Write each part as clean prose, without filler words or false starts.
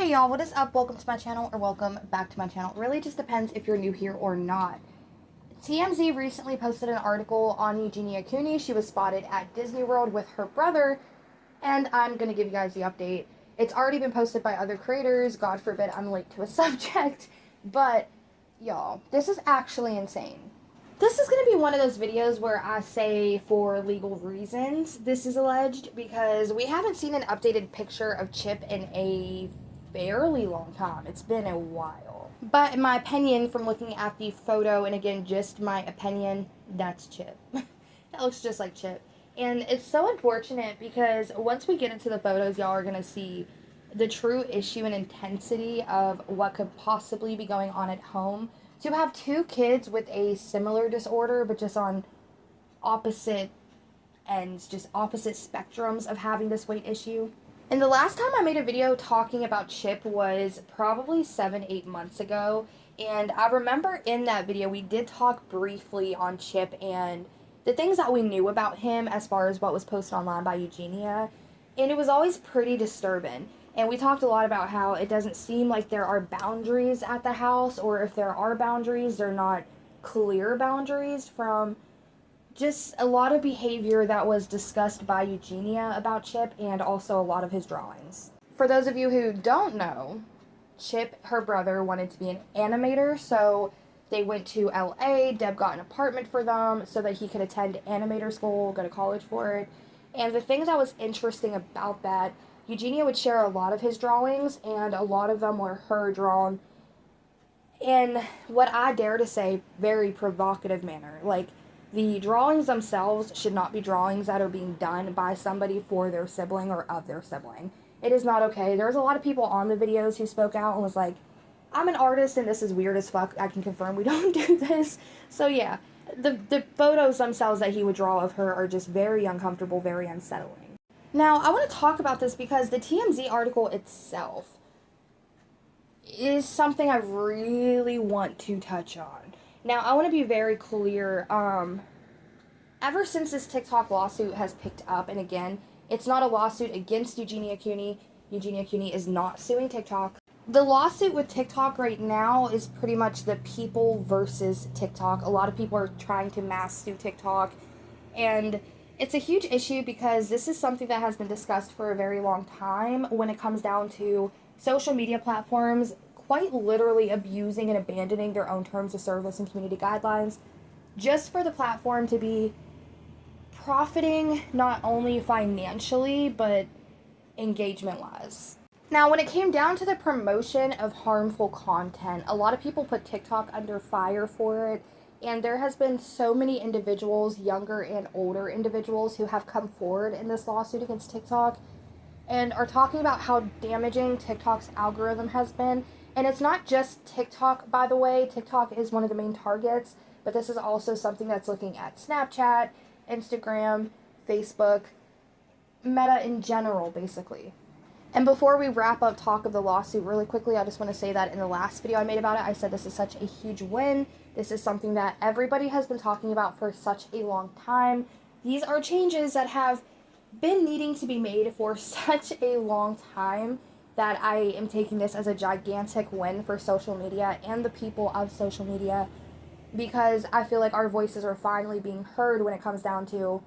Hey y'all, what is up? Welcome to my channel, or welcome back to my channel. It really just depends if you're new here or not. TMZ recently posted an article on Eugenia Cooney. She was spotted at Disney World with her brother, and I'm going to give you guys the update. It's already been posted by other creators. God forbid I'm late to a subject. But, y'all, this is actually insane. This is going to be one of those videos where I say for legal reasons this is alleged, because we haven't seen an updated picture of Chip in a fairly long time. It's been a while. But in my opinion, from looking at the photo, and again, just my opinion, that's Chip. That looks just like Chip. And it's so unfortunate because once we get into the photos, y'all are going to see the true issue and intensity of what could possibly be going on at home. To have two kids with a similar disorder, but just on opposite ends, just opposite spectrums of having this weight issue. And the last time I made a video talking about Chip was probably 7-8 months ago. And I remember in that video we did talk briefly on Chip and the things that we knew about him as far as what was posted online by Eugenia. And it was always pretty disturbing. And we talked a lot about how it doesn't seem like there are boundaries at the house, or if there are boundaries, they're not clear boundaries, from just a lot of behavior that was discussed by Eugenia about Chip, and also a lot of his drawings. For those of you who don't know, Chip, her brother, wanted to be an animator, so they went to LA. Deb got an apartment for them so that he could attend animator school, go to college for it. And the thing that was interesting about that, Eugenia would share a lot of his drawings, and a lot of them were her drawn in what I dare to say, very provocative manner. Like, the drawings themselves should not be drawings that are being done by somebody for their sibling or of their sibling. It is not okay. There was a lot of people on the videos who spoke out and was like, I'm an artist and this is weird as fuck. I can confirm we don't do this. So yeah, the photos themselves that he would draw of her are just very uncomfortable, very unsettling. Now, I want to talk about this because the TMZ article itself is something I really want to touch on. Now, I want to be very clear. Ever since this TikTok lawsuit has picked up, and again, it's not a lawsuit against Eugenia Cooney. Eugenia Cooney is not suing TikTok. The lawsuit with TikTok right now is pretty much the people versus TikTok. A lot of people are trying to mass sue TikTok, and it's a huge issue because this is something that has been discussed for a very long time when it comes down to social media platforms quite literally abusing and abandoning their own terms of service and community guidelines just for the platform to be profiting not only financially but engagement-wise. Now, when it came down to the promotion of harmful content, a lot of people put TikTok under fire for it, and there has been so many individuals, younger and older individuals, who have come forward in this lawsuit against TikTok and are talking about how damaging TikTok's algorithm has been. And it's not just TikTok, by the way. TikTok is one of the main targets, but this is also something that's looking at Snapchat, Instagram, Facebook, Meta in general, basically. And before we wrap up talk of the lawsuit really quickly, I just want to say that in the last video I made about it, I said this is such a huge win. This is something that everybody has been talking about for such a long time. These are changes that have been needing to be made for such a long time, that I am taking this as a gigantic win for social media and the people of social media, because I feel like our voices are finally being heard when it comes down to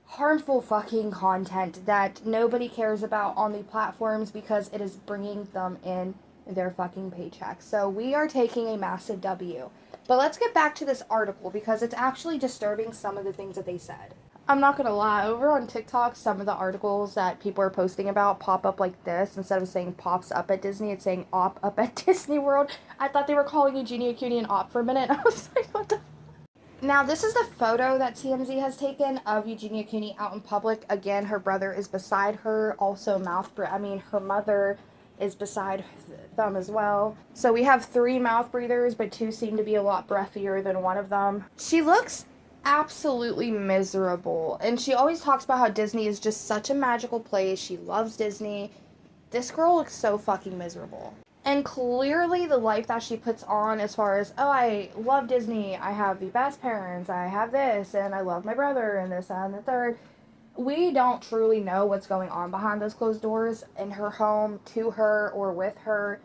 harmful fucking content that nobody cares about on the platforms because it is bringing them in their fucking paychecks. So we are taking a massive W. But let's get back to this article because it's actually disturbing, some of the things that they said. I'm not gonna lie, over on TikTok, some of the articles that people are posting about pop up like this. Instead of saying pops up at Disney, it's saying op up at Disney World. I thought they were calling Eugenia Cooney an op for a minute. I was like, what the? Now, this is the photo that TMZ has taken of Eugenia Cooney out in public. Again, her brother is beside her, also her mother is beside them as well. So we have 3 mouth breathers, but 2 seem to be a lot breathier than one of them. She looks absolutely miserable, and she always talks about how Disney is just such a magical place. She loves Disney. This girl looks so fucking miserable. And clearly the life that she puts on as far as, oh, I love Disney, I have the best parents, I have this, and I love my brother, and this, and the third. We don't truly know what's going on behind those closed doors in her home, to her, or with her.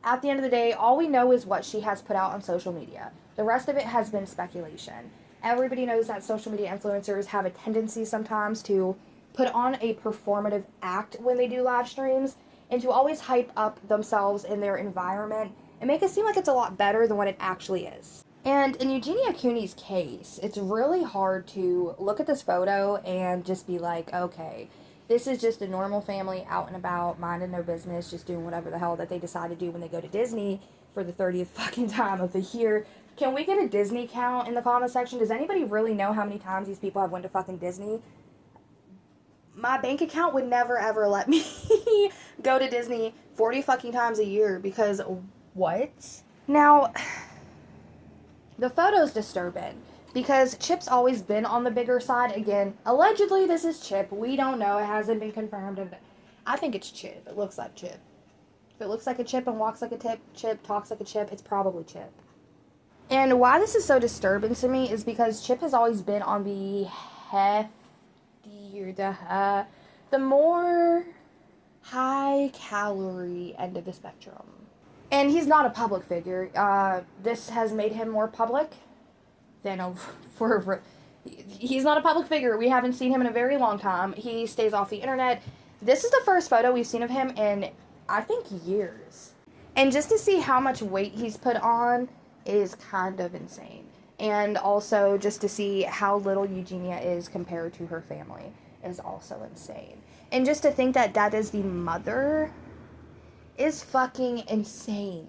At the end of the day, all we know is what she has put out on social media. The rest of it has been speculation. Everybody knows that social media influencers have a tendency sometimes to put on a performative act when they do live streams and to always hype up themselves in their environment and make it seem like it's a lot better than what it actually is. And in Eugenia Cooney's case, it's really hard to look at this photo and just be like, okay, this is just a normal family out and about, minding their business, just doing whatever the hell that they decide to do when they go to Disney for the 30th fucking time of the year. Can we get a Disney count in the comment section? Does anybody really know how many times these people have went to fucking Disney? My bank account would never ever let me go to Disney 40 fucking times a year because what? Now, the photo's disturbing because Chip's always been on the bigger side. Again, allegedly this is Chip. We don't know. It hasn't been confirmed. I think it's Chip. It looks like Chip. If it looks like a chip and walks like a chip, talks like a chip, it's probably Chip. And why this is so disturbing to me is because Chip has always been on the the more high calorie end of the spectrum. And he's not a public figure. This has made him more public than he's not a public figure. We haven't seen him in a very long time. He stays off the internet. This is the first photo we've seen of him in, I think, years. And just to see how much weight he's put on is kind of insane. And also just to see how little Eugenia is compared to her family is also insane. And just to think that that is the mother is fucking insane.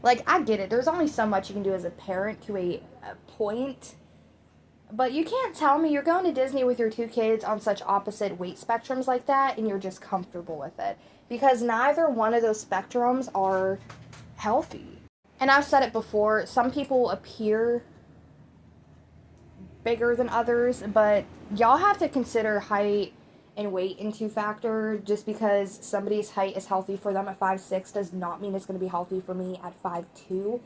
Like, I get it. There's only so much you can do as a parent to a point. But you can't tell me you're going to Disney with your two kids on such opposite weight spectrums like that and you're just comfortable with it. Because neither one of those spectrums are healthy. And I've said it before, some people appear bigger than others, but y'all have to consider height and weight into factor. Just because somebody's height is healthy for them at 5'6" does not mean it's going to be healthy for me at 5'2".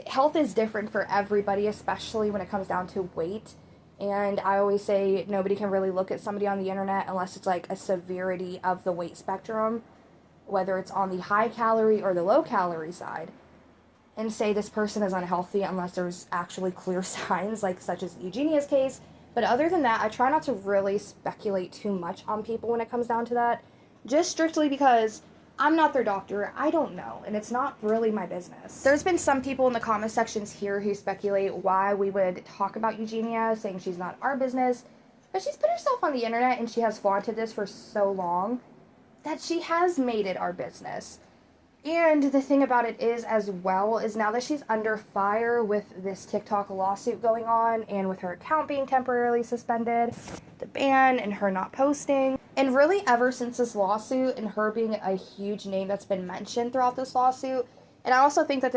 Health is different for everybody, especially when it comes down to weight. And I always say nobody can really look at somebody on the internet unless it's like a severity of the weight spectrum, whether it's on the high calorie or the low calorie side, and say this person is unhealthy unless there's actually clear signs, like such as Eugenia's case. But other than that, I try not to really speculate too much on people when it comes down to that, just strictly because I'm not their doctor. I don't know, and it's not really my business. There's been some people in the comment sections here who speculate why we would talk about Eugenia, saying she's not our business, but she's put herself on the internet and she has flaunted this for so long that she has made it our business. And the thing about it is, as well, is now that she's under fire with this TikTok lawsuit going on and with her account being temporarily suspended, the ban and her not posting, and really ever since this lawsuit and her being a huge name that's been mentioned throughout this lawsuit. And I also think that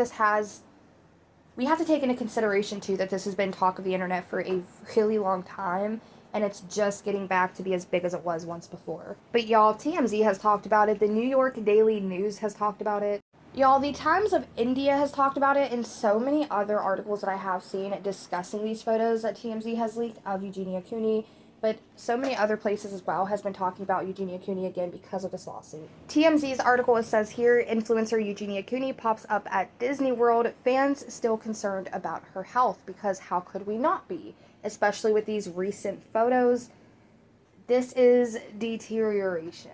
we have to take into consideration too that this has been talk of the internet for a really long time, and it's just getting back to be as big as it was once before. But y'all, TMZ has talked about it, the New York Daily News has talked about it, y'all, the Times of India has talked about it, and so many other articles that I have seen discussing these photos that TMZ has leaked of Eugenia Cooney, but so many other places as well has been talking about Eugenia Cooney again because of this lawsuit. TMZ's article, it says here, influencer Eugenia Cooney pops up at Disney World, fans still concerned about her health, because how could we not be? Especially with these recent photos. This is deterioration.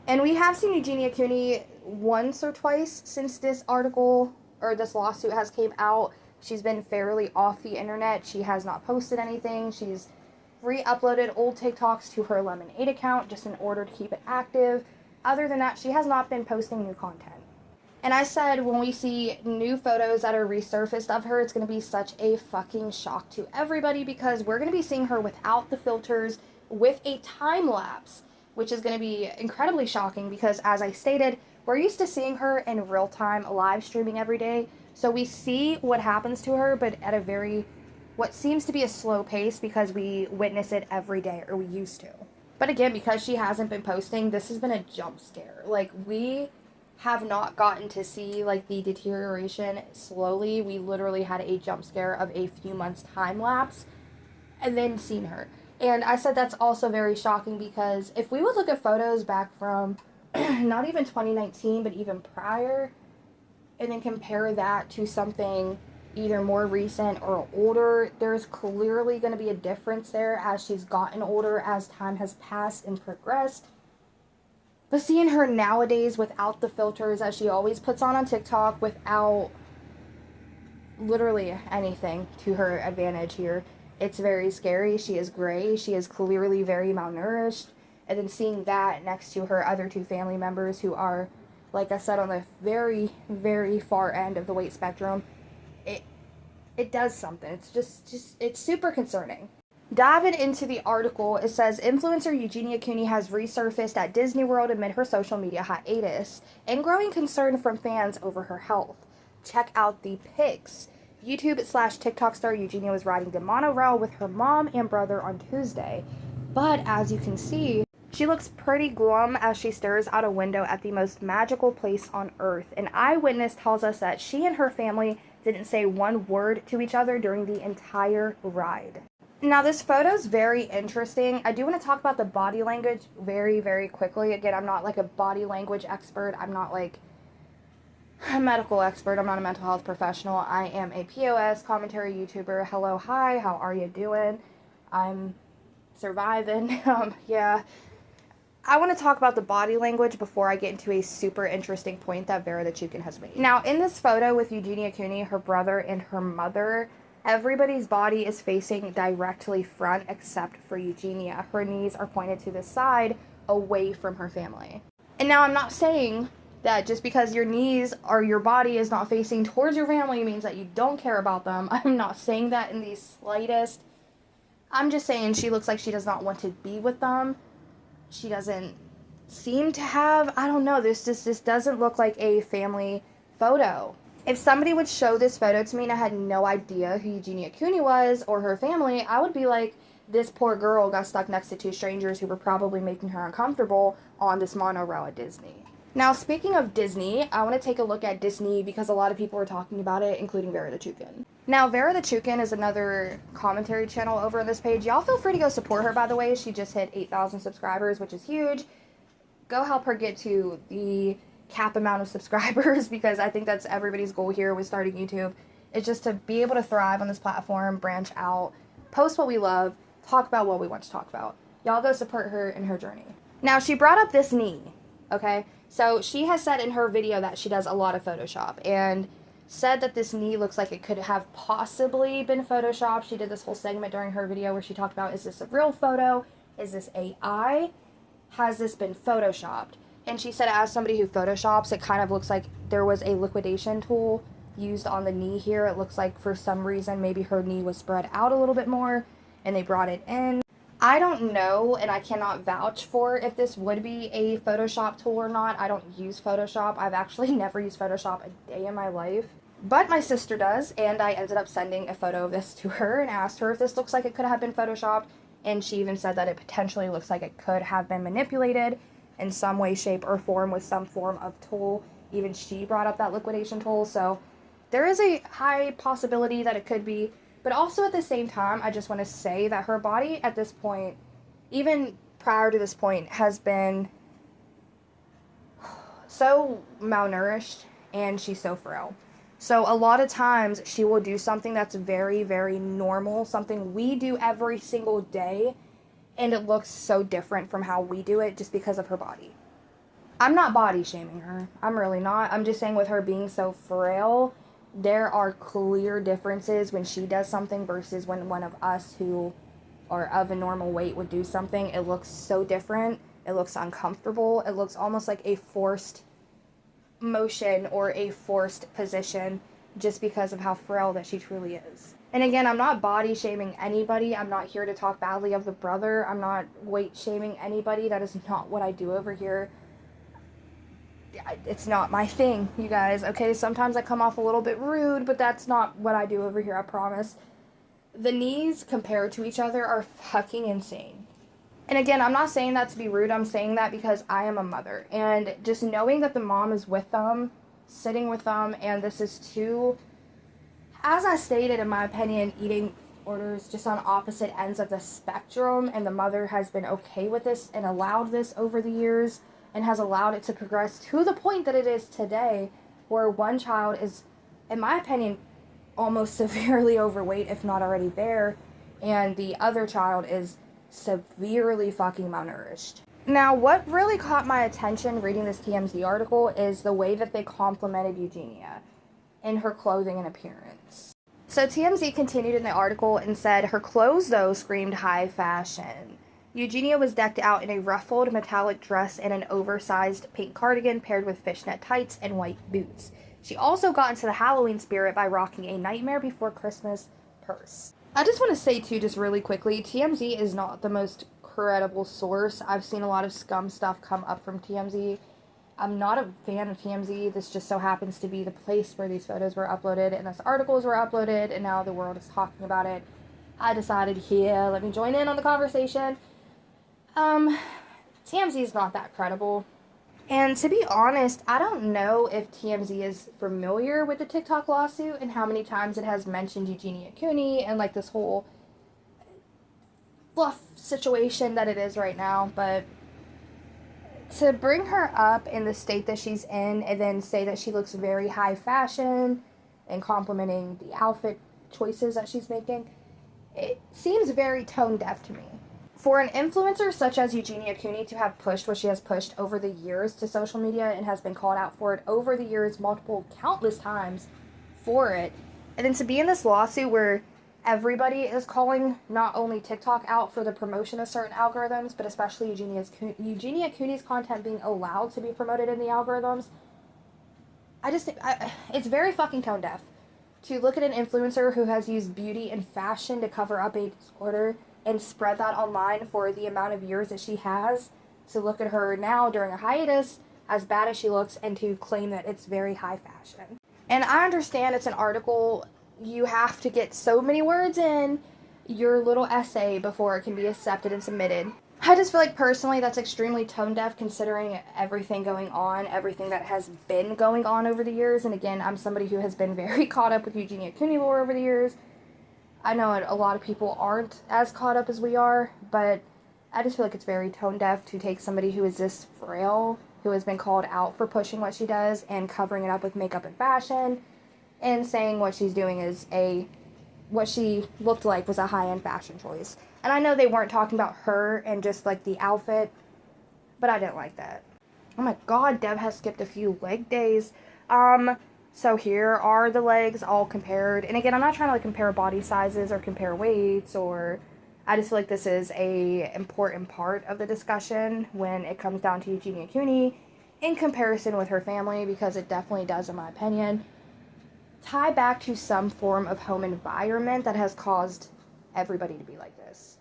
And we have seen Eugenia Cooney once or twice since this article, or this lawsuit has came out. She's been fairly off the internet. She has not posted anything. She's re-uploaded old TikToks to her Lemonade account just in order to keep it active. Other than that, she has not been posting new content. And I said when we see new photos that are resurfaced of her, it's going to be such a fucking shock to everybody, because we're going to be seeing her without the filters with a time lapse, which is going to be incredibly shocking because, as I stated, we're used to seeing her in real time live streaming every day. So we see what happens to her, but at what seems to be a slow pace because we witness it every day, or we used to. But again, because she hasn't been posting, this has been a jump scare. Like, we have not gotten to see, like, the deterioration slowly. We literally had a jump scare of a few months time lapse and then seen her. And I said that's also very shocking because if we would look at photos back from not even 2019, but even prior, and then compare that to something either more recent or older, there's clearly going to be a difference there as she's gotten older, as time has passed and progressed. But seeing her nowadays without the filters, as she always puts on TikTok, without literally anything to her advantage here, it's very scary. She is gray. She is clearly very malnourished. And then seeing that next to her other two family members who are, like I said, on the very, very far end of the weight spectrum, it does something. It's just it's super concerning. Diving into the article, it says influencer Eugenia Cooney has resurfaced at Disney World amid her social media hiatus and growing concern from fans over her health. Check out the pics. YouTube/TikTok star Eugenia was riding the monorail with her mom and brother on Tuesday. But as you can see, she looks pretty glum as she stares out a window at the most magical place on earth. An eyewitness tells us that she and her family didn't say one word to each other during the entire ride. Now, this photo is very interesting. I do want to talk about the body language very, very quickly. Again, I'm not like a body language expert. I'm not like a medical expert. I'm not a mental health professional. I am a POS commentary YouTuber. Hello, hi, how are you doing? I'm surviving. Yeah. I want to talk about the body language before I get into a super interesting point that Vera the Chicken has made. Now, in this photo with Eugenia Cooney, her brother, and her mother, everybody's body is facing directly front except for Eugenia. Her knees are pointed to the side, away from her family. And now I'm not saying that just because your knees or your body is not facing towards your family means that you don't care about them. I'm not saying that in the slightest. I'm just saying she looks like she does not want to be with them. She doesn't seem to have, I don't know, this doesn't look like a family photo. If somebody would show this photo to me and I had no idea who Eugenia Cooney was or her family, I would be like, this poor girl got stuck next to two strangers who were probably making her uncomfortable on this monorail at Disney. Now, speaking of Disney, I want to take a look at Disney because a lot of people are talking about it, including Vera the Chicken. Now, Vera the Chicken is another commentary channel over on this page. Y'all feel free to go support her, by the way. She just hit 8,000 subscribers, which is huge. Go help her get to the cap amount of subscribers because I think that's everybody's goal here with starting YouTube. It's just to be able to thrive on this platform, branch out, post what we love, talk about what we want to talk about. Y'all go support her in her journey. Now, she brought up this knee, okay? So she has said in her video that she does a lot of Photoshop and said that this knee looks like it could have possibly been Photoshopped. She did this whole segment during her video where she talked about, is this a real photo? Is this AI? Has this been Photoshopped? And she said, as somebody who Photoshops, it kind of looks like there was a liquidation tool used on the knee here. It looks like for some reason maybe her knee was spread out a little bit more and they brought it in. I don't know, and I cannot vouch for if this would be a Photoshop tool or not. I don't use Photoshop. I've actually never used Photoshop a day in my life. But my sister does, and I ended up sending a photo of this to her and asked her if this looks like it could have been Photoshopped. And she even said that it potentially looks like it could have been manipulated in some way, shape, or form with some form of tool. Even she brought up that liquidation tool. So there is a high possibility that it could be. But also at the same time, I just want to say that her body at this point, even prior to this point, has been so malnourished and she's so frail. So a lot of times she will do something that's very, very normal, something we do every single day, and it looks so different from how we do it just because of her body. I'm not body shaming her. I'm really not. I'm just saying with her being so frail, there are clear differences when she does something versus when one of us who are of a normal weight would do something. It looks so different. It looks uncomfortable. It looks almost like a forced motion or a forced position just because of how frail that she truly is. And again, I'm not body shaming anybody. I'm not here to talk badly of the brother. I'm not weight shaming anybody. That is not what I do over here. It's not my thing, you guys, okay? Sometimes I come off a little bit rude, but that's not what I do over here, I promise. The knees compared to each other are fucking insane. And again, I'm not saying that to be rude. I'm saying that because I am a mother. And just knowing that the mom is with them, sitting with them, and this is two, as I stated in my opinion, eating disorders just on opposite ends of the spectrum, and the mother has been okay with this and allowed this over the years and has allowed it to progress to the point that it is today, where one child is, in my opinion, almost severely overweight, if not already there, and the other child is severely fucking malnourished. Now, what really caught my attention reading this TMZ article is the way that they complimented Eugenia in her clothing and appearance. So TMZ continued in the article and said, her clothes, though, screamed high fashion. Eugenia was decked out in a ruffled metallic dress and an oversized pink cardigan paired with fishnet tights and white boots. She also got into the Halloween spirit by rocking a Nightmare Before Christmas purse. I just want to say, too, just really quickly, TMZ is not the most credible source. I've seen a lot of scum stuff come up from TMZ. I'm not a fan of TMZ. This just so happens to be the place where these photos were uploaded and these articles were uploaded, and now the world is talking about it. I decided, here, let me join in on the conversation. TMZ is not that credible. And to be honest, I don't know if TMZ is familiar with the TikTok lawsuit and how many times it has mentioned Eugenia Cooney and like this whole fluff situation that it is right now, but to bring her up in the state that she's in and then say that she looks very high fashion and complimenting the outfit choices that she's making, it seems very tone deaf to me. For an influencer such as Eugenia Cooney to have pushed what she has pushed over the years to social media and has been called out for it over the years countless times for it, and then to be in this lawsuit where everybody is calling not only TikTok out for the promotion of certain algorithms, but especially Eugenia Cooney's content being allowed to be promoted in the algorithms, I just think it's very fucking tone deaf to look at an influencer who has used beauty and fashion to cover up a disorder and spread that online for the amount of years that she has, to look at her now during a hiatus, as bad as she looks, and to claim that it's very high fashion. And I understand it's an article, you have to get so many words in your little essay before it can be accepted and submitted. I just feel like personally that's extremely tone deaf considering everything going on, everything that has been going on over the years. And again, I'm somebody who has been very caught up with Eugenia Cooney lore over the years. I know a lot of people aren't as caught up as we are, but I just feel like it's very tone deaf to take somebody who is this frail, who has been called out for pushing what she does and covering it up with makeup and fashion, and saying what she's doing is what she looked like was a high-end fashion choice. And I know they weren't talking about her and just like the outfit, but I didn't like that. Oh my god, Deb has skipped a few leg days. So here are the legs all compared. And again, I'm not trying to like compare body sizes or compare weights, or I just feel like this is a important part of the discussion when it comes down to Eugenia Cooney in comparison with her family, because it definitely does, in my opinion, tie back to some form of home environment that has caused everybody to be like this.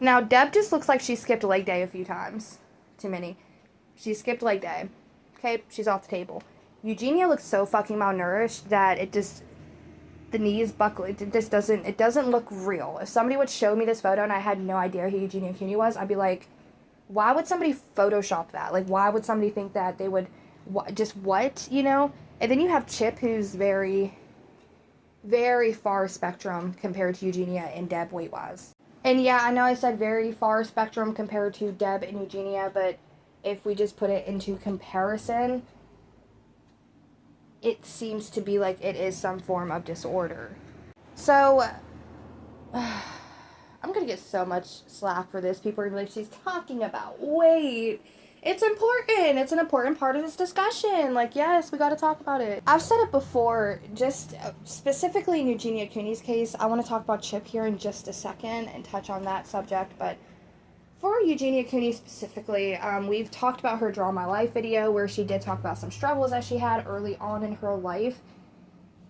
Now, Deb just looks like she skipped leg day a few times. Too many. She skipped leg day. Okay, she's off the table. Eugenia looks so fucking malnourished that the knees buckle. It doesn't look real. If somebody would show me this photo and I had no idea who Eugenia Cooney was, I'd be like, why would somebody Photoshop that? Like, why would somebody think that they would, what, you know? And then you have Chip, who's very, very far spectrum compared to Eugenia and Deb weight-wise. And yeah, I know I said very far spectrum compared to Deb and Eugenia, but if we just put it into comparison, it seems to be like it is some form of disorder. So, I'm gonna get so much slack for this. People are gonna be like, she's talking about weight. It's important. It's an important part of this discussion. Like, yes, we gotta talk about it. I've said it before, just specifically in Eugenia Cooney's case. I want to talk about Chip here in just a second and touch on that subject, but for Eugenia Cooney specifically, we've talked about her Draw My Life video where she did talk about some struggles that she had early on in her life.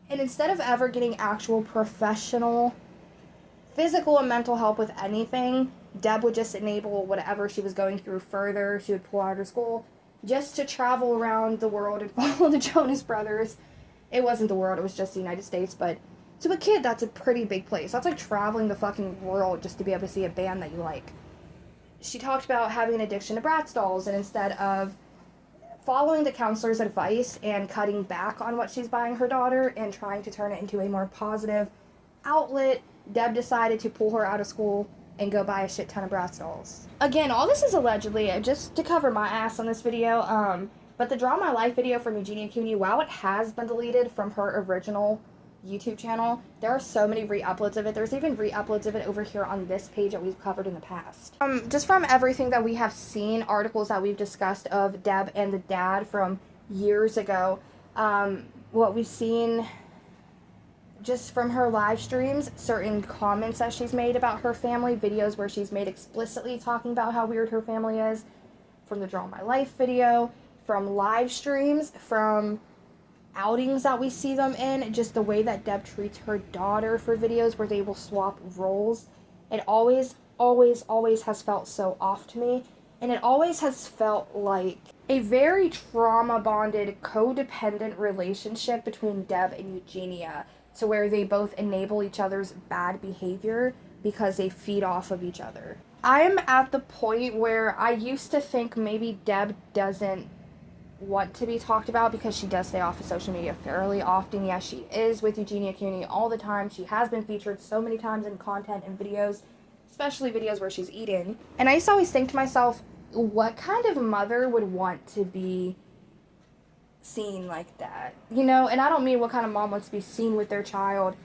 And instead of ever getting actual professional physical and mental help with anything, Deb would just enable whatever she was going through further. She would pull out of her school just to travel around the world and follow the Jonas Brothers. It wasn't the world, it was just the United States, but to a kid, that's a pretty big place. That's like traveling the fucking world just to be able to see a band that you like. She talked about having an addiction to Bratz dolls, and instead of following the counselor's advice and cutting back on what she's buying her daughter and trying to turn it into a more positive outlet, Deb decided to pull her out of school and go buy a shit ton of Bratz dolls. Again, all this is allegedly, just to cover my ass on this video, but the Draw My Life video from Eugenia Cooney, while it has been deleted from her original YouTube channel, there are so many re-uploads of it. There's even re-uploads of it over here on this page that we've covered in the past. Just from everything that we have seen, articles that we've discussed of Deb and the dad from years ago, what we've seen just from her live streams, certain comments that she's made about her family, videos where she's made explicitly talking about how weird her family is, from the Draw My Life video, from live streams, from outings that we see them in, just the way that Deb treats her daughter for videos where they will swap roles. It always has felt so off to me, and it always has felt like a very trauma-bonded, codependent relationship between Deb and Eugenia, to where they both enable each other's bad behavior because they feed off of each other. I am at the point where I used to think maybe Deb doesn't want to be talked about because she does stay off of social media fairly often. Yes, she is with Eugenia Cooney all the time. She has been featured so many times in content and videos, especially videos where she's eating. And I used to always think to myself, what kind of mother would want to be seen like that? You know, and I don't mean what kind of mom wants to be seen with their child.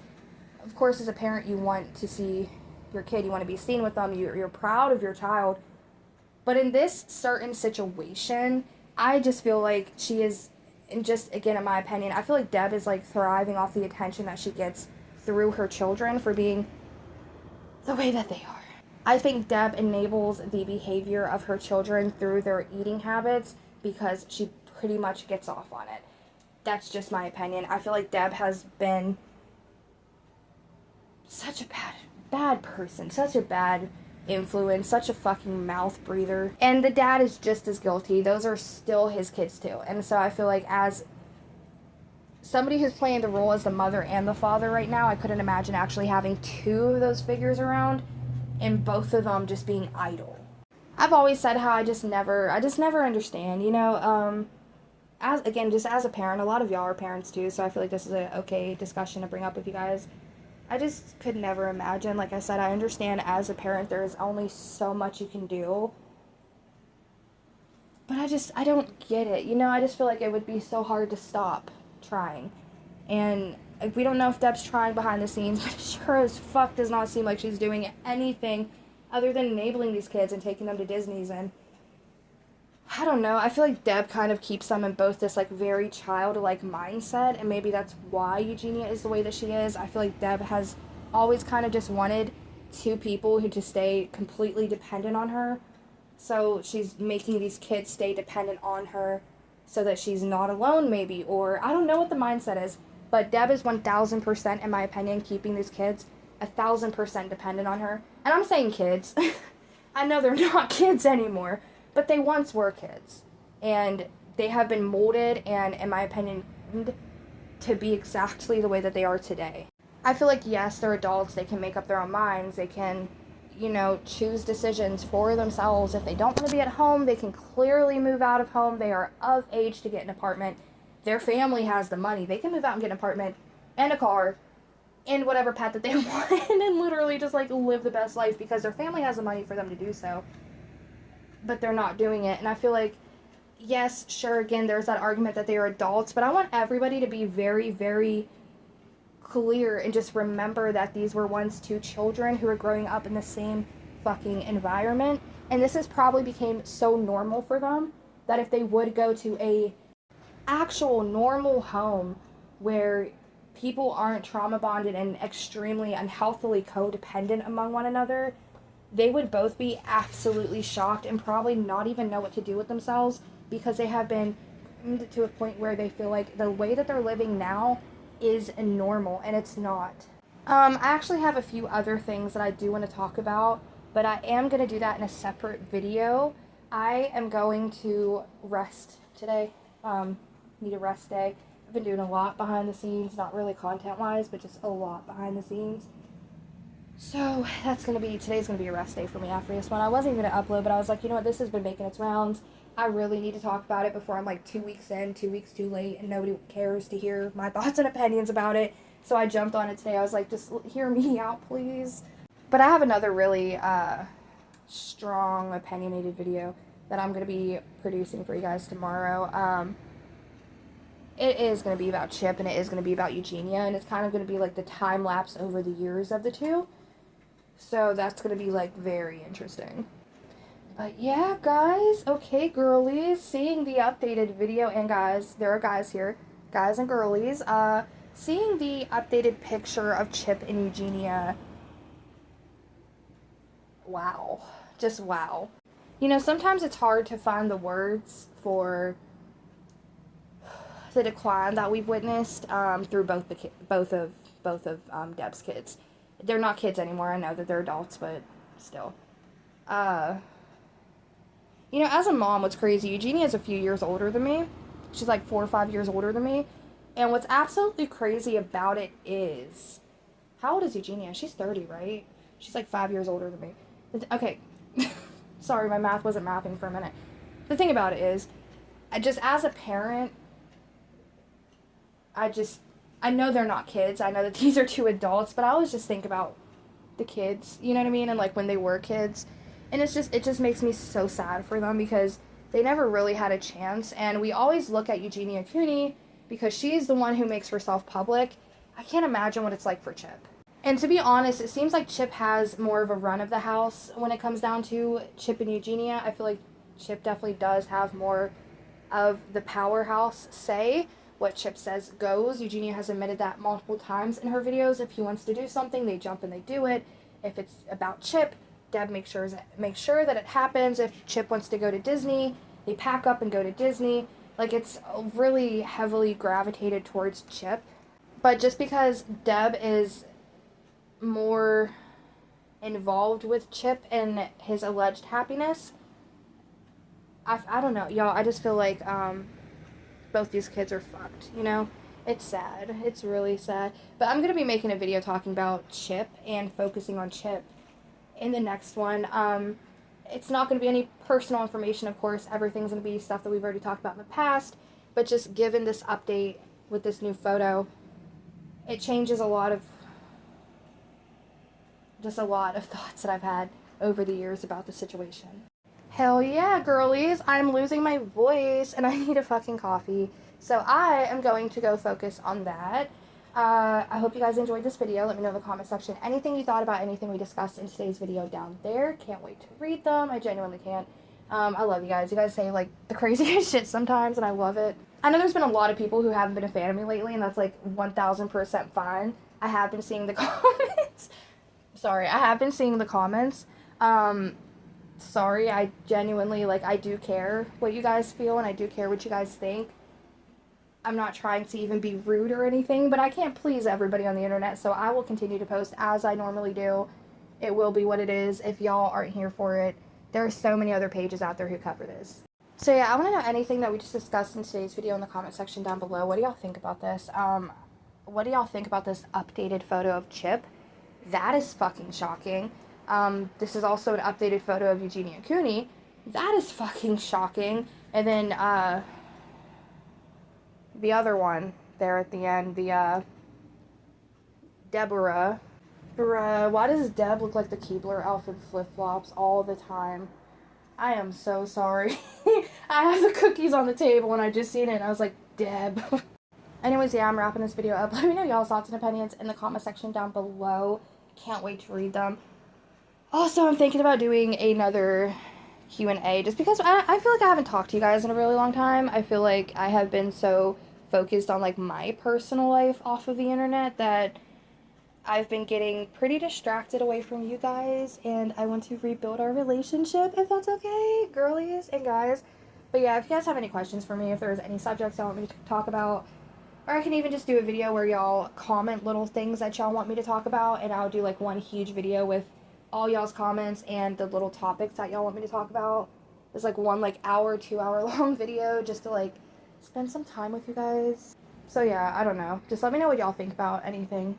Of course, as a parent, you want to see your kid, you want to be seen with them, you're proud of your child. But in this certain situation, I just feel like she is, and just again in my opinion, I feel like Deb is like thriving off the attention that she gets through her children for being the way that they are. I think Deb enables the behavior of her children through their eating habits because she pretty much gets off on it. That's just my opinion. I feel like Deb has been such a bad person, such a bad influence, such a fucking mouth breather. And the dad is just as guilty. Those are still his kids too. And so I feel like as somebody who's playing the role as the mother and the father right now, I couldn't imagine actually having two of those figures around and both of them just being idle. I've always said how I just never understand, you know, just as a parent, a lot of y'all are parents too, so I feel like this is a okay discussion to bring up with you guys. I just could never imagine, like I said, I understand as a parent there's only so much you can do, but I don't get it, you know. I just feel like it would be so hard to stop trying, and we don't know if Deb's trying behind the scenes, but it sure as fuck does not seem like she's doing anything other than enabling these kids and taking them to Disney's. And I don't know, I feel like Deb kind of keeps them in both this like very childlike mindset, and maybe that's why Eugenia is the way that she is. I feel like Deb has always kind of just wanted two people who just stay completely dependent on her, so she's making these kids stay dependent on her so that she's not alone maybe, or I don't know what the mindset is. But Deb is 1000%, in my opinion, keeping these kids 1000% dependent on her. And I'm saying kids. I know they're not kids anymore, but they once were kids. And they have been molded and, in my opinion, to be exactly the way that they are today. I feel like, yes, they're adults. They can make up their own minds. They can, you know, choose decisions for themselves. If they don't want to be at home, they can clearly move out of home. They are of age to get an apartment. Their family has the money. They can move out and get an apartment and a car and whatever pet that they want and literally just like live the best life because their family has the money for them to do so. But they're not doing it. And I feel like, yes, sure, again, there's that argument that they are adults, but I want everybody to be very, very clear and just remember that these were once two children who were growing up in the same fucking environment. And this has probably became so normal for them that if they would go to a actual normal home where people aren't trauma bonded and extremely unhealthily codependent among one another, they would both be absolutely shocked and probably not even know what to do with themselves because they have been to a point where they feel like the way that they're living now is normal, and it's not. I actually have a few other things that I do want to talk about, but I am going to do that in a separate video. I am going to rest today. Need a rest day. I've been doing a lot behind the scenes, not really content-wise, but just a lot behind the scenes. So today's going to be a rest day for me after this one. I wasn't even going to upload, but I was like, you know what, this has been making its rounds. I really need to talk about it before I'm like 2 weeks in, 2 weeks too late, and nobody cares to hear my thoughts and opinions about it. So I jumped on it today. I was like, just hear me out, please. But I have another really strong, opinionated video that I'm going to be producing for you guys tomorrow. It is going to be about Chip, and it is going to be about Eugenia, and it's kind of going to be like the time lapse over the years of the two. So that's going to be like very interesting. But yeah, guys, okay, girlies, seeing the updated video, and guys, there are guys here, guys and girlies, seeing the updated picture of Chip and Eugenia, wow, just wow. You know, sometimes it's hard to find the words for the decline that we've witnessed through both of Deb's kids. They're not kids anymore. I know that they're adults, but still. You know, as a mom, what's crazy? Eugenia is a few years older than me. She's like 4 or 5 years older than me. And what's absolutely crazy about it is, how old is Eugenia? She's 30, right? She's like 5 years older than me. Okay, sorry, my math wasn't mathing for a minute. The thing about it is, just as a parent, I know they're not kids. I know that these are two adults, but I always just think about the kids, you know what I mean? And like when they were kids. And it just makes me so sad for them because they never really had a chance. And we always look at Eugenia Cooney because she's the one who makes herself public. I can't imagine what it's like for Chip. And to be honest, it seems like Chip has more of a run of the house when it comes down to Chip and Eugenia. I feel like Chip definitely does have more of the powerhouse say. What Chip says goes. Eugenia has admitted that multiple times in her videos. If he wants to do something, they jump and they do it. If it's about Chip, Deb makes sure that it happens. If Chip wants to go to Disney, they pack up and go to Disney. Like, it's really heavily gravitated towards Chip. But just because Deb is more involved with Chip and his alleged happiness, I don't know, y'all. I just feel like both these kids are fucked, you know? It's sad. It's really sad. But I'm going to be making a video talking about Chip and focusing on Chip in the next one. It's not going to be any personal information, of course. Everything's going to be stuff that we've already talked about in the past. But just given this update with this new photo, it changes a lot of thoughts that I've had over the years about the situation. Hell yeah, girlies, I'm losing my voice and I need a fucking coffee. So I am going to go focus on that. I hope you guys enjoyed this video. Let me know in the comment section anything you thought about anything we discussed in today's video down there. Can't wait to read them. I genuinely can't. I love you guys. You guys say like the craziest shit sometimes and I love it. I know there's been a lot of people who haven't been a fan of me lately and that's like 1000% fine. I have been seeing the comments. Sorry, I have been seeing the comments. Sorry, I genuinely, like, I do care what you guys feel, and I do care what you guys think. I'm not trying to even be rude or anything, but I can't please everybody on the internet, so I will continue to post as I normally do. It will be what it is. If y'all aren't here for it, there are so many other pages out there who cover this. So yeah, I want to know anything that we just discussed in today's video in the comment section down below. What do y'all think about this? What do y'all think about this updated photo of Chip? That is fucking shocking. This is also an updated photo of Eugenia Cooney. That is fucking shocking. And then, the other one there at the end, the, Deborah. Bruh, why does Deb look like the Keebler elf in flip-flops all the time? I am so sorry. I have the cookies on the table and I just seen it and I was like, Deb. Anyways, yeah, I'm wrapping this video up. Let me know y'all's thoughts and opinions in the comment section down below. Can't wait to read them. Also, I'm thinking about doing another Q&A just because I feel like I haven't talked to you guys in a really long time. I feel like I have been so focused on like my personal life off of the internet that I've been getting pretty distracted away from you guys, and I want to rebuild our relationship, if that's okay, girlies and guys. But yeah, if you guys have any questions for me, if there's any subjects y'all want me to talk about, or I can even just do a video where y'all comment little things that y'all want me to talk about, and I'll do like one huge video with all y'all's comments and the little topics that y'all want me to talk about. It's like one like hour, 2 hour long video just to like spend some time with you guys. So yeah, I don't know. Just let me know what y'all think about anything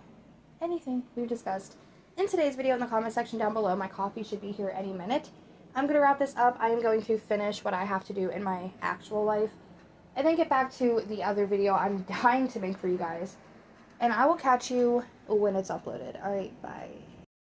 we've discussed in today's video in the comment section down below. My coffee should be here any minute. I'm going to wrap this up. I am going to finish what I have to do in my actual life and then get back to the other video I'm dying to make for you guys. And I will catch you when it's uploaded. All right, bye.